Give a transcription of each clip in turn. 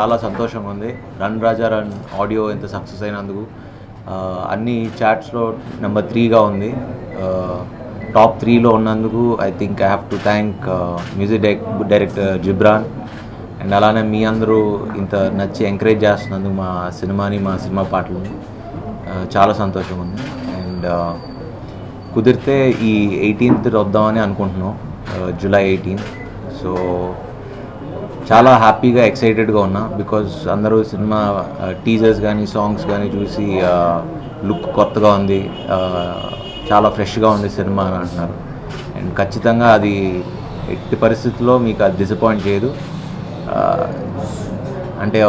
చాలా సంతోషంగా ఉంది. రన్ రాజా రన్ ఆడియో ఎంత సక్సెస్ అయినందుకు. అన్ని చాట్స్లో నెంబర్ 3గా ఉంది. టాప్ 3లో ఉన్నందుకు I think I have to thank music director Ghibran. And అలానే మీ అందరూ ఇంత నచ్చి ఎంకరేజ్ చేస్తున్నందుకు మా సినిమా పాటలని చాలా సంతోషంగా ఉంది. అండ్ కుదిరితే ఈ 18th వద్దామని అనుకుంటున్నాం, July 18th. సో చాలా హ్యాపీగా ఎక్సైటెడ్గా ఉన్నా, బికాజ్ అందరూ సినిమా టీజర్స్ కానీ సాంగ్స్ కానీ చూసి లుక్ కొత్తగా ఉంది, చాలా ఫ్రెష్గా ఉంది సినిమా అని అంటున్నారు. అండ్ ఖచ్చితంగా అది ఎట్టి పరిస్థితుల్లో మీకు అది డిసప్పాయింట్ చేయదు. అంటే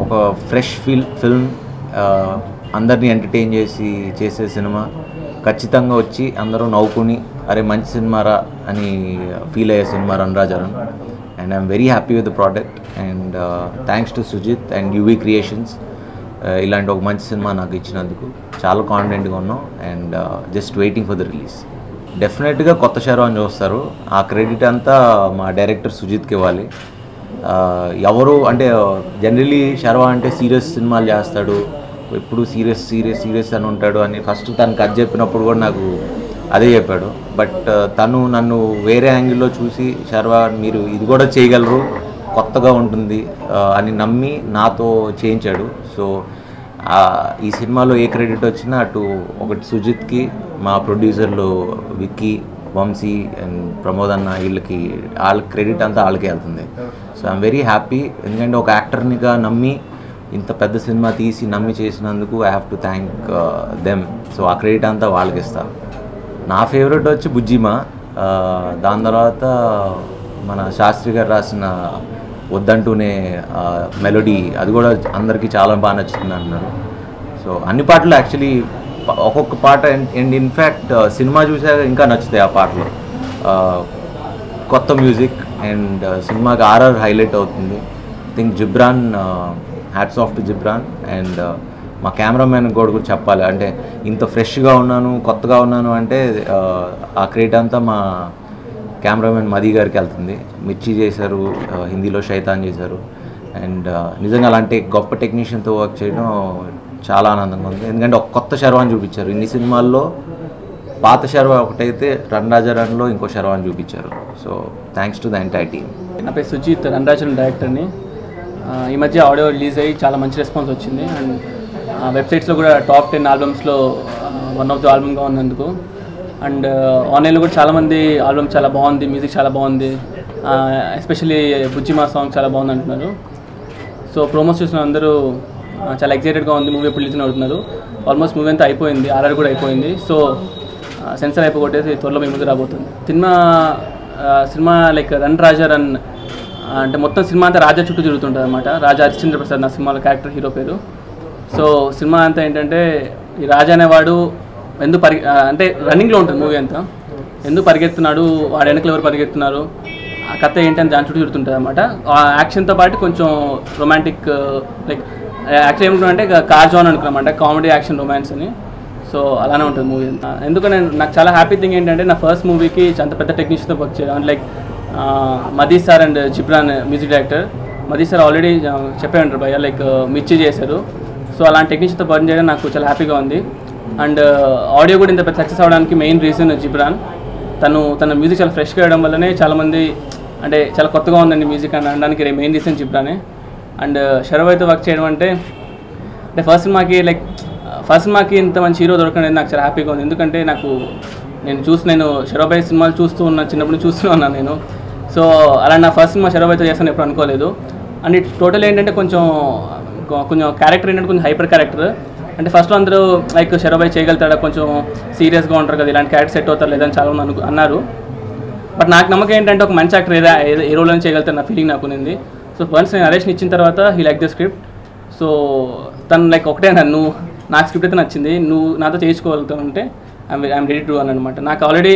ఒక ఫ్రెష్ ఫిల్మ్ అందరినీ ఎంటర్టైన్ చేసే సినిమా. ఖచ్చితంగా వచ్చి అందరూ నవ్వుకుని అరే మంచి సినిమారా అని ఫీల్ అయ్యే cinema run Raja run. And I'm very happy with the product. And thanks to Sujeeth and UV creations ఇలాంటి ఒక మంచి సినిమా నాకు ఇచ్చినందుకు చాలా కాన్ఫిడెంట్గా ఉన్నాం. And just waiting for the release. డెఫినెట్గా కొత్త శర్వాని చూస్తారు. ఆ క్రెడిట్ అంతా మా డైరెక్టర్ సుజిత్కి ఇవ్వాలి. ఎవరు అంటే జనరలీ శర్వా అంటే సీరియస్ సినిమాలు చేస్తాడు, ఎప్పుడు సీరియస్ అని ఉంటాడు అని ఫస్ట్ తను కథ చెప్పినప్పుడు కూడా నాకు అదే చెప్పాడు. బట్ తను నన్ను వేరే యాంగిల్లో చూసి శర్వా మీరు ఇది కూడా చేయగలరు, కొత్తగా ఉంటుంది అని నమ్మి నాతో చేయించాడు. సో ఈ సినిమాలో ఏ క్రెడిట్ వచ్చినా అటు ఒకటి సుజిత్కి, మా ప్రొడ్యూసర్లు విక్కీ, వంశీ అండ్ ప్రమోద్ అన్న, వాళ్ళ క్రెడిట్ అంతా వాళ్ళకే వెళ్తుంది. So I'm very happy. ఎందుకంటే ఒక యాక్టర్నిగా నమ్మి ఇంత పెద్ద సినిమా తీసి నమ్మి చేసినందుకు I have to thank them. So ఆ క్రెడిట్ అంతా వాళ్ళకి ఇస్తాను. నా ఫేవరెట్ వచ్చి బుజ్జిమా. దాని తర్వాత మన శాస్త్రి గారు రాసిన వద్దంటూనే మెలోడీ, అది కూడా అందరికీ చాలా బాగా నచ్చుతుంది అన్నారు. సో అన్ని పాటలు యాక్చువల్లీ ఒక్కొక్క పాట అండ్ ఇన్ఫ్యాక్ట్ సినిమా చూసాక ఇంకా నచ్చుతాయి ఆ పాటలు. కొత్త మ్యూజిక్ అండ్ సినిమాకి ఆర్ఆర్ హైలైట్ అవుతుంది. I think Ghibran, hats off to Ghibran. And మా కెమెరామ్యాన్ కూడా చెప్పాలి, అంటే ఇంత ఫ్రెష్గా ఉన్నాను, కొత్తగా ఉన్నాను అంటే ఆ క్రెడిట్ అంతా మా కెమెరామెన్ మదీ గారికి వెళ్తుంది. మిర్చి చేశారు, హిందీలో శైతాన్ చేశారు. అండ్ నిజంగా అలాంటి గొప్ప టెక్నీషియన్తో వర్క్ చేయడం చాలా ఆనందంగా ఉంది. ఎందుకంటే ఒక కొత్త శర్వాని చూపించారు. ఇన్ని సినిమాల్లో పాత శర్వా ఒకటైతే రన్ రాజా రన్లో ఇంకో శర్వాని చూపించారు. So thanks to the entire team. నా పేరు సుజిత్, రన్ రాజా రన్ డైరెక్టర్ని. ఈ మధ్య ఆడియో రిలీజ్ అయ్యి చాలా మంచి రెస్పాన్స్ వచ్చింది. అండ్ వెబ్సైట్స్లో కూడా టాప్ 10 ఆల్బమ్స్లో వన్ ఆఫ్ ది ఆల్బమ్గా ఉన్నందుకు. అండ్ ఆన్లైన్లో కూడా చాలామంది ఆల్బమ్ చాలా బాగుంది, మ్యూజిక్ చాలా బాగుంది, ఎస్పెషల్లీ బుజ్జిమా సాంగ్ చాలా బాగుంది అంటున్నారు. సో ప్రోమోస్ చూసిన అందరూ చాలా ఎక్సైటెడ్గా ఉంది. మూవీ ఎప్పుడు రిలీజ్ అవుతున్నారు. ఆల్మోస్ట్ మూవీ అంతా అయిపోయింది, ఆర్ఆర్ కూడా అయిపోయింది. సో సెన్సార్ అయిపోగొట్టేసి త్వరలో మీ ముందు రాబోతుంది. Cinema like run Raja run అంటే మొత్తం సినిమా అంతా రాజా చుట్టూ తిరుగుతుంటుంది అనమాట. రాజా హరిశ్చంద్ర ప్రసాద్ నా సినిమాలో క్యారెక్టర్, హీరో పేరు. సో సినిమా అంతా ఏంటంటే ఈ రాజా అనేవాడు ఎందుకు అంటే రన్నింగ్లో ఉంటుంది మూవీ అంతా. ఎందుకు పరిగెత్తున్నాడు, వాడు వెనకలు ఎవరు పరిగెత్తున్నారు, ఆ కథ ఏంటని దాని చుట్టూ తిరుగుతుంటుంది అనమాట. ఆ యాక్షన్తో పాటు కొంచెం రొమాంటిక్, లైక్ యాక్చువల్ ఏమంటున్నానంటే కార్ జోన్ అనుకున్నామంటే కామెడీ యాక్షన్ రొమాన్స్ అని. సో అలానే ఉంటుంది మూవీ. ఎందుకంటే నాకు చాలా హ్యాపీ థింగ్ ఏంటంటే నా ఫస్ట్ మూవీకి అంత పెద్ద టెక్నీషియన్తో వర్క్ చేయడం. Like Madhie sir and Ghibran music director. Madhie sir already చెప్పే ఉంటారు భయ్య, లైక్ మిర్చి చేశారు. సో అలాంటి టెక్నీషియన్తో వర్క్ చేయడం నాకు చాలా హ్యాపీగా ఉంది. అండ్ ఆడియో కూడా ఇంత పెద్ద సక్సెస్ అవ్వడానికి మెయిన్ రీజన్ జిబ్రాన్. తన మ్యూజిక్ చాలా ఫ్రెష్గా వేయడం వల్లనే చాలామంది అంటే చాలా కొత్తగా ఉందండి మ్యూజిక్ అని అనడానికి మెయిన్ రీజన్ జిబ్రానే. అండ్ శర్వాతో వర్క్ చేయడం అంటే ఫస్ట్ సినిమాకి ఇంత మంచి హీరో దొరకడం నాకు చాలా హ్యాపీగా ఉంది. ఎందుకంటే నేను శర్వాబాయ్ సినిమాలు చిన్నప్పుడు చూస్తూనే ఉన్నాను నేను. సో అలా నా ఫస్ట్ సినిమా శర్వాబాయ్తో చేస్తాను ఎప్పుడు అనుకోలేదు. అండ్ ఇట్ టోటల్ ఏంటంటే కొంచెం క్యారెక్టర్ ఏంటంటే కొంచెం హైపర్ క్యారెక్టర్. అంటే ఫస్ట్లో అందరూ లైక్ శర్వాబాయ్ చేయగలుగుతాడా, కొంచెం సీరియస్గా ఉంటారు కదా, ఇలాంటి క్యారెక్టర్ సెట్ అవుతారు లేదని చాలామంది అన్నారు. బట్ నాకు నమ్మకం ఏంటంటే ఒక మంచి యాక్టర్ ఏ రోల్ని చేయగలుగుతారు నా ఫీలింగ్ నాకు ఉంది. సో వన్స్ నేను నరేషన్ ఇచ్చిన తర్వాత he like the script. So తను లైక్ ఒకటే నువ్వు నాకు స్క్రిప్ట్ అయితే నచ్చింది, నువ్వు నాతో చేయించుకోగలుగుతావు అంటే ఐఎమ్ రెడీ టు అని అనమాట. నాకు ఆల్రెడీ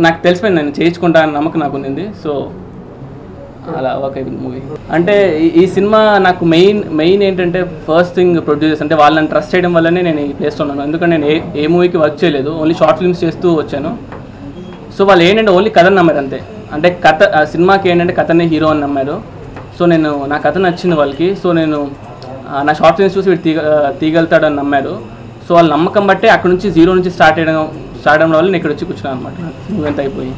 నాకు తెలిసిపోయింది, నేను చేయించుకుంటా అని నమ్మకం నాకు ఉంది. సో అలా వర్క్ అయిపోయింది మూవీ. అంటే ఈ సినిమా నాకు మెయిన్ ఏంటంటే ఫస్ట్ థింగ్ ప్రొడ్యూసర్స్, అంటే వాళ్ళని ట్రస్ట్ చేయడం వల్లనే నేను ఈ ప్లేస్లో ఉన్నాను. ఎందుకంటే నేను ఏ మూవీకి వర్క్ చేయలేదు, ఓన్లీ షార్ట్ ఫిల్మ్స్ చేస్తూ వచ్చాను. సో వాళ్ళు ఏంటంటే ఓన్లీ కథని నమ్మారు అంతే. అంటే సినిమాకి ఏంటంటే కథనే హీరో అని నమ్మారు. సో నేను నా కథ నచ్చింది వాళ్ళకి. సో నేను నా షార్ట్ ఫిల్మ్స్ చూసి వీడు తీగలుతాడని నమ్మారు. సో వాళ్ళ నమ్మకం బట్టే అక్కడ నుంచి 0 నుంచి స్టార్ట్ అవ్వడం వల్ల నేను ఇక్కడ వచ్చి కూర్చున్నాను అనమాట. మూవీ అంతా అయిపోయి.